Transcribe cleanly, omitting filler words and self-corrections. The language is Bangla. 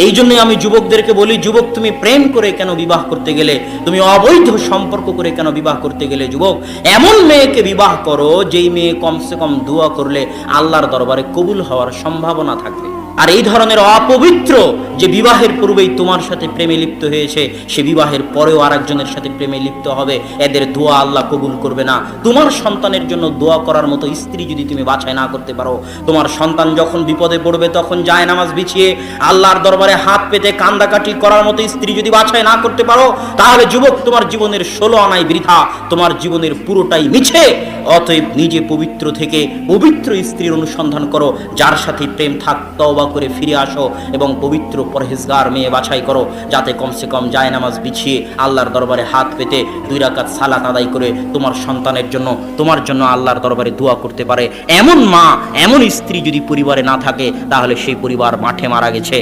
এই জন্যই আমি যুবকদেরকে বলি, যুবক তুমি প্রেম করে কেন বিবাহ করতে গেলে, তুমি অবৈধ সম্পর্ক করে কেন বিবাহ করতে গেলে? যুবক, এমন মেয়েকে বিবাহ করো যেই মেয়ে কমসে কম দোয়া করলে আল্লাহর দরবারে কবুল হওয়ার সম্ভাবনা থাকবে। আর এই ধরনের অপবিত্র যে বিবাহের পূর্বেই তোমার সাথে প্রেমে লিপ্ত হয়েছে, সে বিবাহের পরেও আরেকজনের সাথে প্রেমে লিপ্ত হবে, এদের দোয়া আল্লাহ কবুল করবে না। তোমার সন্তানের জন্য দোয়া করার মতো স্ত্রী যদি তুমি বাছাই না করতে পারো, তোমার সন্তান যখন বিপদে পড়বে তখন জায়নামাজ বিছিয়ে আল্লাহর দরবারে হাত পেতে কান্দাকাটি করার মতো স্ত্রী যদি বাছাই না করতে পারো, তাহলে যুবক তোমার জীবনের 16 আনাই বৃথা, তোমার জীবনের পুরোটাই মিছে। অতএব নিজে পবিত্র থেকে পবিত্র স্ত্রীর অনুসন্ধান করো, যার সাথে প্রেম থাক, তওবা করে ফিরে আসো এবং পবিত্র পরহেজগার মেয়ে বাছাই করো, যাতে কমসে কম জায়নামাজ বিছিয়ে আল্লাহর দরবারে হাত পেতে 2 রাকাত সালাত আদায় করে তোমার সন্তানের জন্য, তোমার জন্য আল্লাহর দরবারে দোয়া করতে পারে। এমন মা, এমন স্ত্রী যদি পরিবারে না থাকে, তাহলে সেই পরিবার মাঠে মারা গেছে।